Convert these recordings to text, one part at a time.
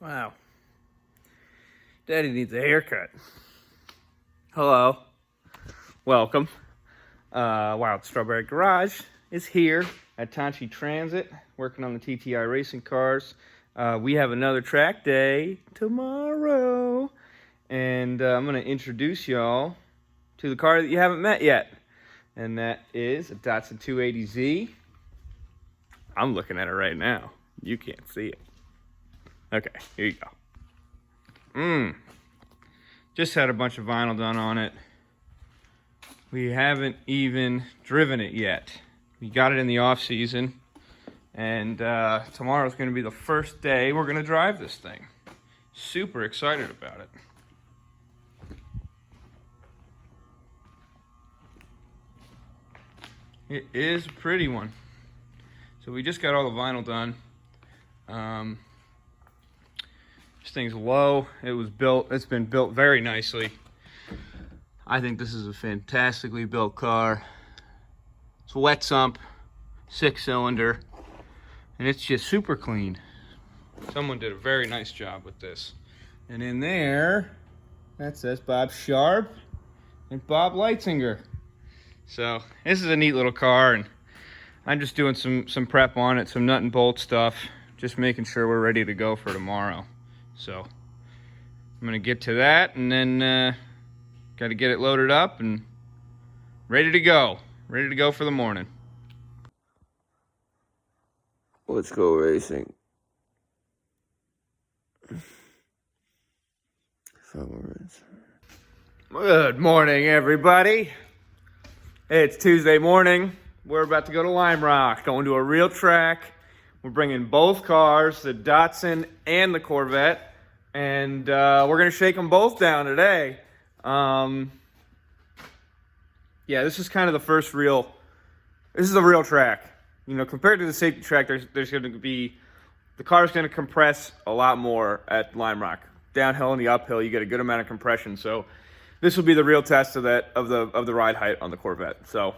Wow. Daddy needs a haircut. Hello. Welcome. Wild Strawberry Garage is here at Tanchi Transit, working on the TTI racing cars. We have another track day tomorrow, and I'm going to introduce y'all to the car that you haven't met yet, and that is a Datsun 280Z. I'm looking at it right now. You can't see it. Okay, here you go. Just had a bunch of vinyl done on it. We haven't even driven it yet. We got it in the off season, and tomorrow's going to be the first day we're going to drive this thing. Super excited about it. It is a pretty one. So we just got all the vinyl done. This thing's low. It's been built very nicely. I think this is a fantastically built car. It's a wet sump, 6-cylinder, and it's just super clean. Someone did a very nice job with this. And in there, that says Bob Sharp and Bob Leitzinger. So this is a neat little car, and I'm just doing some prep on it, some nut and bolt stuff, just making sure we're ready to go for tomorrow. So I'm gonna get to that, and then got to get it loaded up and ready to go for the morning. Let's go racing. Good morning, everybody. It's Tuesday morning. We're about to go to Lime Rock, going to a real track. We're bringing both cars, the Datsun and the Corvette, and we're gonna shake them both down today. Yeah, this is kind of the first real, this is a real track. You know, compared to the safety track, there's going to be, the car's going to compress a lot more at Lime Rock. Downhill and the uphill, you get a good amount of compression. So this will be the real test of the ride height on the Corvette. So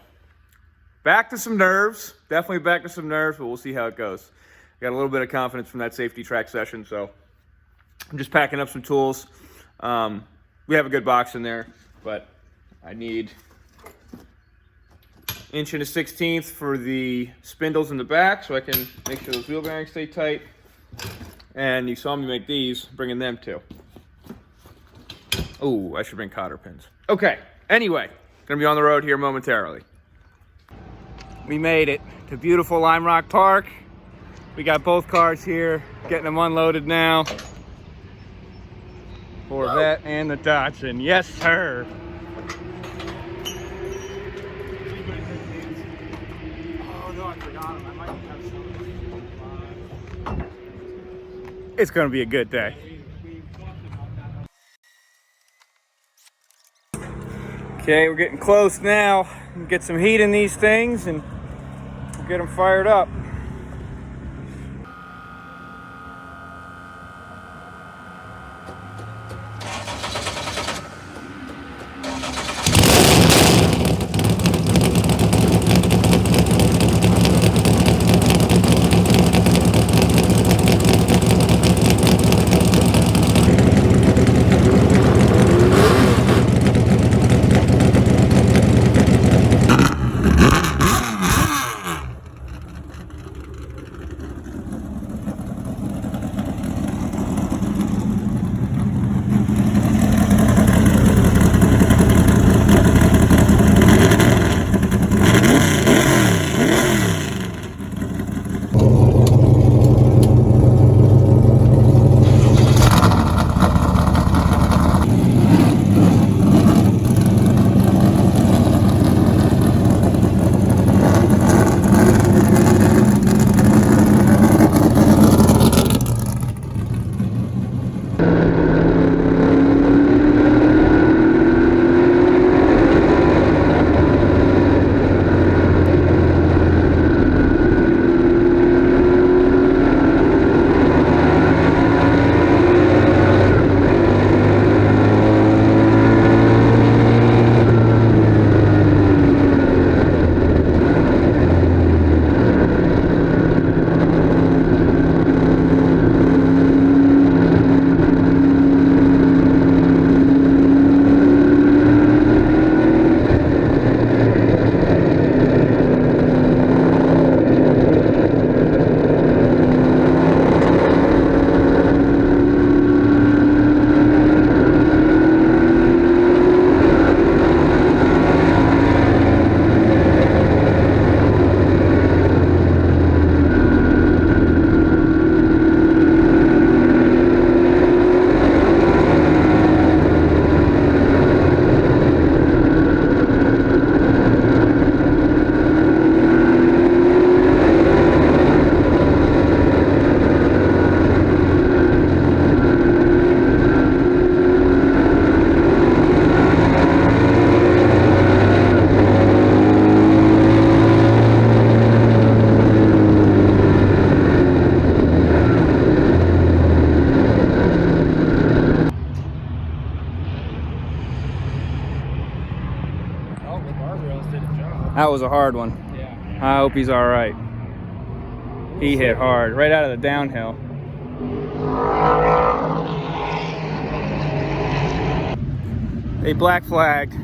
back to some nerves, definitely back to some nerves, but we'll see how it goes. Got a little bit of confidence from that safety track session, so I'm just packing up some tools. We have a good box in there, but I need 1 1/16 for the spindles in the back so I can make sure those wheel bearings stay tight. And you saw me make these, bringing them too. Oh, I should bring cotter pins. Okay, anyway, gonna be on the road here momentarily. We made it to beautiful Lime Rock Park. We got both cars here, getting them unloaded now. Corvette and the Datsun, yes sir. It's gonna be a good day. Okay, we're getting close now. Get some heat in these things and we'll get them fired up. That was a hard one. Yeah. I hope he's all right. He hit hard, right out of the downhill. They black flagged,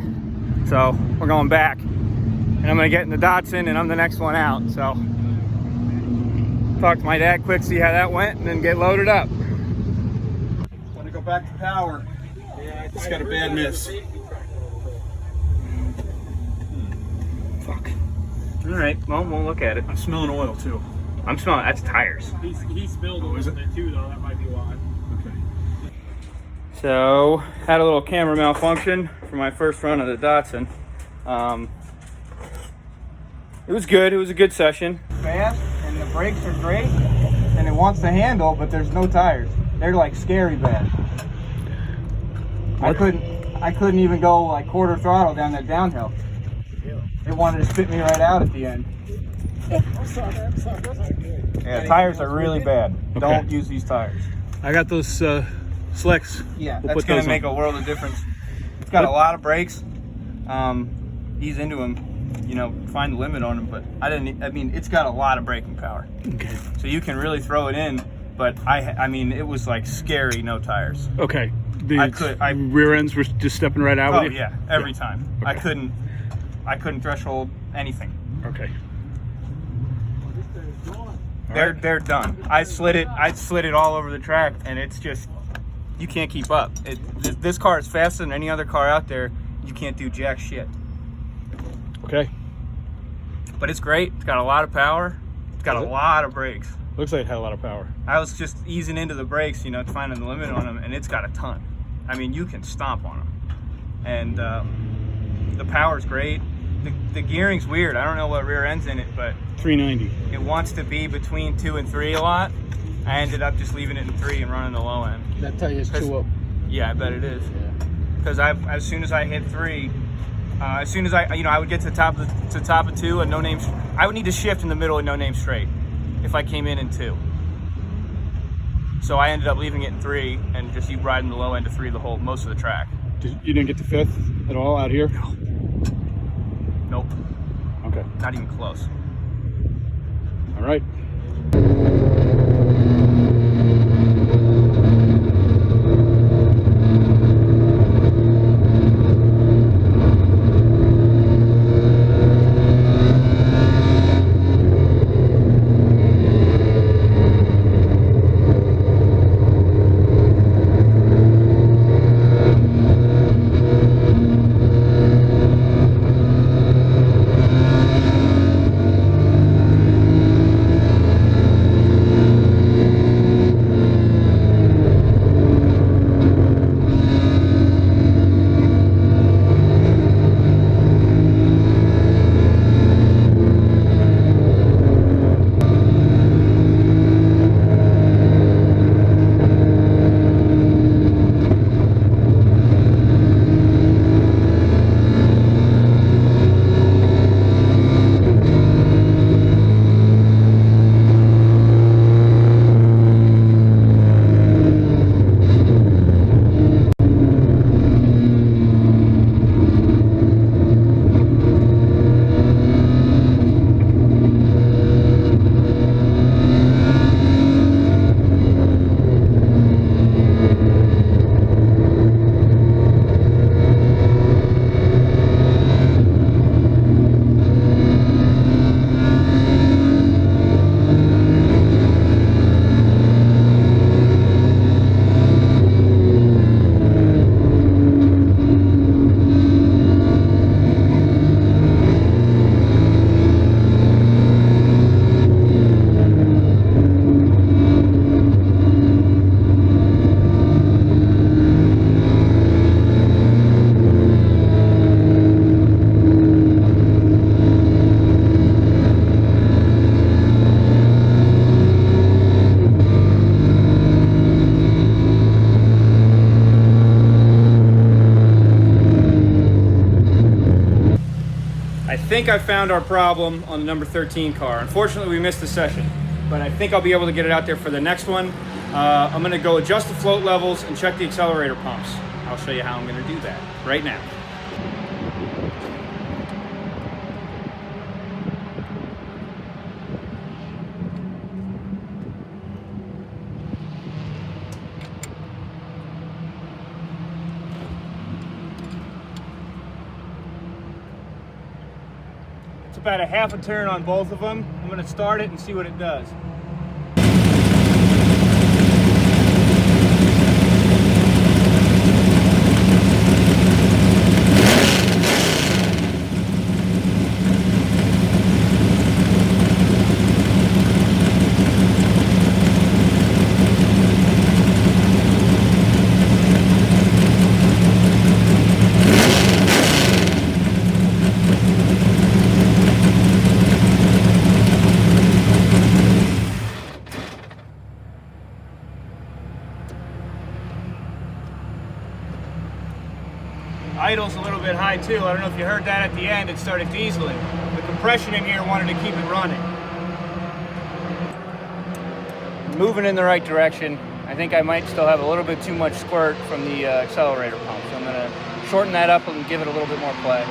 so we're going back. And I'm gonna get in the Datsun and I'm the next one out, so. Talk to my dad quick, see how that went, and then get loaded up. Want to go back to power. Yeah, I just got a bad miss. Fuck. All right, well, we'll look at it. I'm smelling oil too. I'm smelling, that's tires. He spilled a little bit too, though. That might be why. Okay. So, had a little camera malfunction for my first run of the Datsun. It was good, it was a good session. Fast, and the brakes are great, and it wants to handle, but there's no tires. They're like scary bad. I couldn't even go like quarter throttle down that downhill. It wanted to spit me right out at the end. Yeah, tires are really bad. Okay. Don't use these tires. I got those slicks. Yeah, that's going to make a world of difference. It's got a lot of brakes. Ease into them, you know, find the limit on them, but I mean, it's got a lot of braking power. Okay. So you can really throw it in, but I mean, it was like scary, no tires. Okay. The rear ends were just stepping right out with you? Yeah, every time. Okay. I couldn't threshold anything. Okay. They're done. I slid it all over the track, and it's just, you can't keep up. This car is faster than any other car out there. You can't do jack shit. Okay. But it's great. It's got a lot of power. It's got a lot of brakes. Looks like it had a lot of power. I was just easing into the brakes, you know, finding the limit on them, and it's got a ton. I mean, you can stomp on them. And the power's great. The gearing's weird. I don't know what rear end's in it, but 390. it wants to be between 2 and 3 a lot. I ended up just leaving it in 3 and running the low end. That tell you it's 2 up. Yeah, I bet it is. Because as soon as I hit 3, as soon as I would get to the top of 2 and no name, I would need to shift in the middle and no name straight if I came in 2. So I ended up leaving it in 3 and just riding the low end of 3 most of the track. You didn't get to 5th at all out here? No. Nope. Okay. Not even close. All right. I think I found our problem on the number 13 car. Unfortunately, we missed the session, but I think I'll be able to get it out there for the next one. I'm gonna go adjust the float levels and check the accelerator pumps. I'll show you how I'm gonna do that right now. about a half a turn on both of them. I'm going to start it and see what it does. Idle's a little bit high too. I don't know if you heard that at the end, it started dieseling. The compression in here wanted to keep it running. Moving in the right direction. I think I might still have a little bit too much squirt from the accelerator pump. So I'm gonna shorten that up and give it a little bit more play.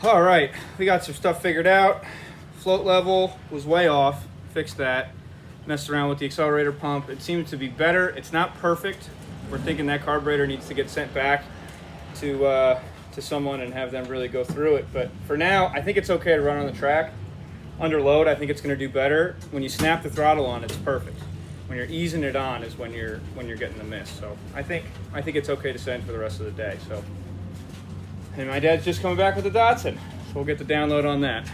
All right, we got some stuff figured out. Float level was way off, fixed that. Messed around with the accelerator pump. It seems to be better. It's not perfect. We're thinking that carburetor needs to get sent back to someone and have them really go through it. But for now, I think it's okay to run on the track. Under load, I think it's going to do better. When you snap the throttle on, it's perfect. When you're easing it on is when you're getting the miss. So I think it's okay to send for the rest of the day. So, and my dad's just coming back with the Datsun, so we'll get the download on that.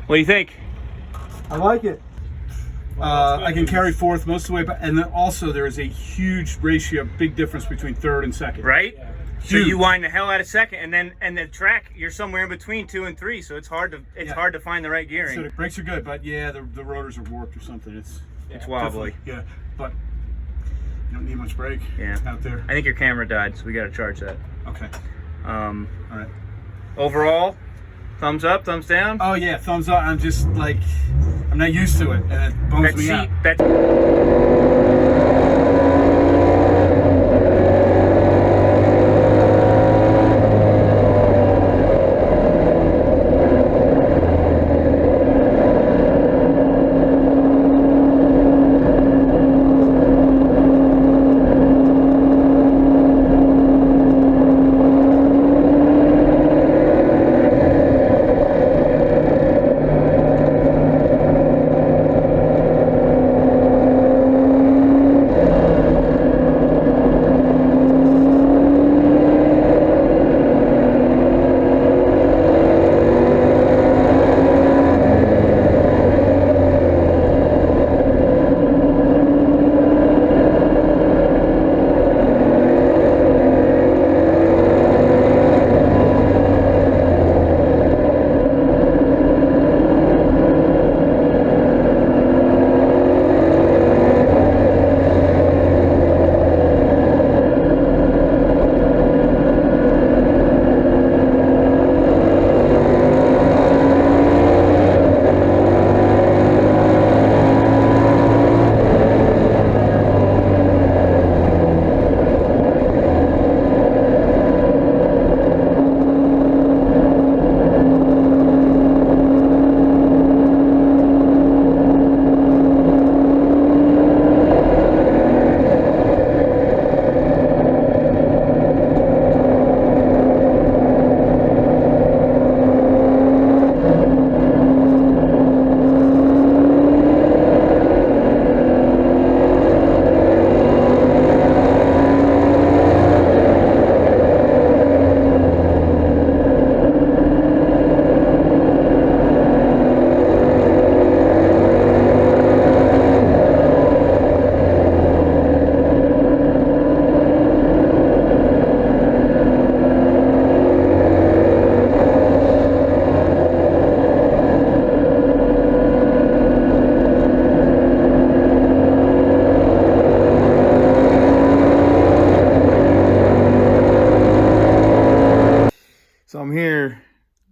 What do you think? I like it. I can carry fourth most of the way, but and then also there is a huge ratio, big difference between third and second. Right? Yeah. So you wind the hell out of second, and the track you're somewhere in between 2 and 3, so it's hard to find the right gearing. So the brakes are good, but yeah, the rotors are warped or something. It's wobbly. Yeah, but you don't need much brake out there. I think your camera died, so we got to charge that. Okay. All right. Overall, thumbs up, thumbs down. Oh yeah, thumbs up. I'm just like, I'm not used to it, and it bums me out.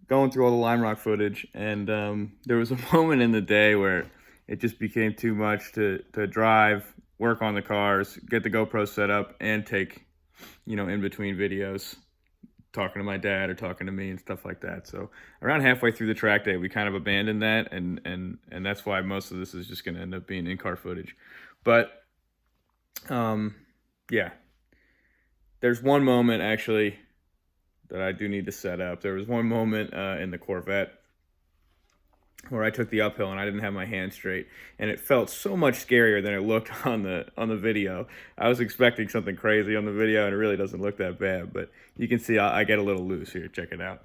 going through all the Lime Rock footage, and there was a moment in the day where it just became too much to drive, work on the cars, get the GoPro set up, and take, you know, in between videos, talking to my dad or talking to me and stuff like that. So around halfway through the track day, we kind of abandoned that, and that's why most of this is just going to end up being in-car footage. But yeah, there's one moment actually that I do need to set up. There was one moment in the Corvette where I took the uphill and I didn't have my hand straight, and it felt so much scarier than it looked on the video. I was expecting something crazy on the video, and it really doesn't look that bad, but you can see I get a little loose here. Check it out.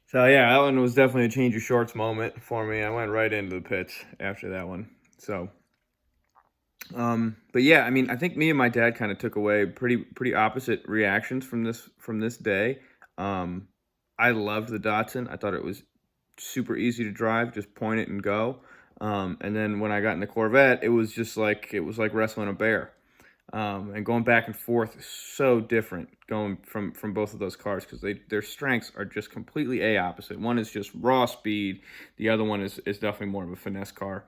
So yeah, that one was definitely a change of shorts moment for me. I went right into the pits after that one. So, but yeah, I mean, I think me and my dad kind of took away pretty opposite reactions from this day. I loved the Datsun. I thought it was super easy to drive, just point it and go. And then when I got in the Corvette, it was like wrestling a bear. And going back and forth is so different going from both of those cars, because their strengths are just completely opposite. One is just raw speed. The other one is definitely more of a finesse car.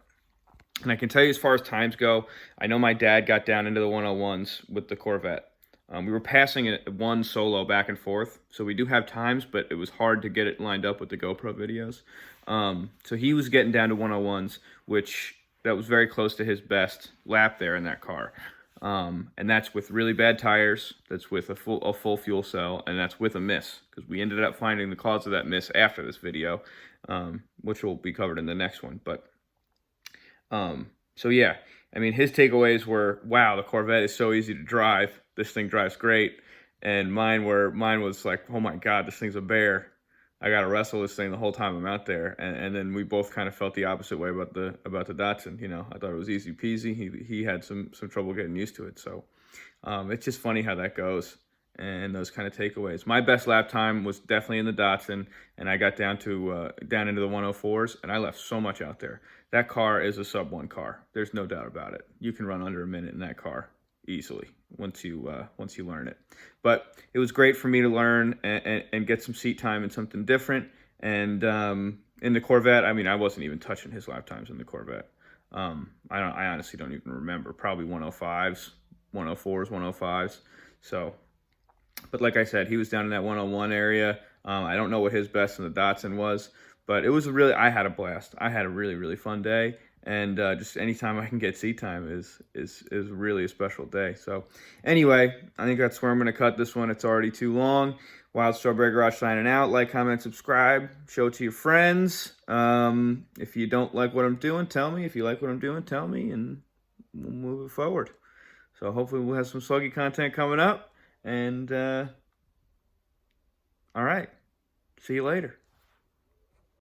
And I can tell you, as far as times go, I know my dad got down into the 101s with the Corvette. We were passing it one solo back and forth, so we do have times, but it was hard to get it lined up with the GoPro videos. So he was getting down to 101s, which that was very close to his best lap there in that car. And that's with really bad tires, that's with a full fuel cell, and that's with a miss, because we ended up finding the cause of that miss after this video, which will be covered in the next one. But so yeah, I mean, his takeaways were, wow, the Corvette is so easy to drive, this thing drives great. And mine was like, oh my god, this thing's a bear, I gotta wrestle this thing the whole time I'm out there. And then we both kind of felt the opposite way about the Datsun. You know, I thought it was easy peasy. He had some trouble getting used to it. So it's just funny how that goes, and those kind of takeaways. My best lap time was definitely in the Datsun, and I got down into the 104s, and I left so much out there. That car is a sub 1 car. There's no doubt about it. You can run under a minute in that car easily once you learn it. But it was great for me to learn and get some seat time and something different. And in the Corvette, I mean, I wasn't even touching his lap times in the Corvette. I honestly don't even remember. Probably 105s, 104s, 105s. So, but like I said, he was down in that 101 area. I don't know what his best in the Datsun was, but it was I had a blast. I had a really fun day. And just anytime I can get seat time is really a special day. So anyway, I think that's where I'm going to cut this one. It's already too long. Wild Strawberry Garage signing out. Like, comment, subscribe. Show it to your friends. If you don't like what I'm doing, tell me. If you like what I'm doing, tell me, and we'll move it forward. So hopefully we'll have some Sluggie content coming up. And all right. See you later.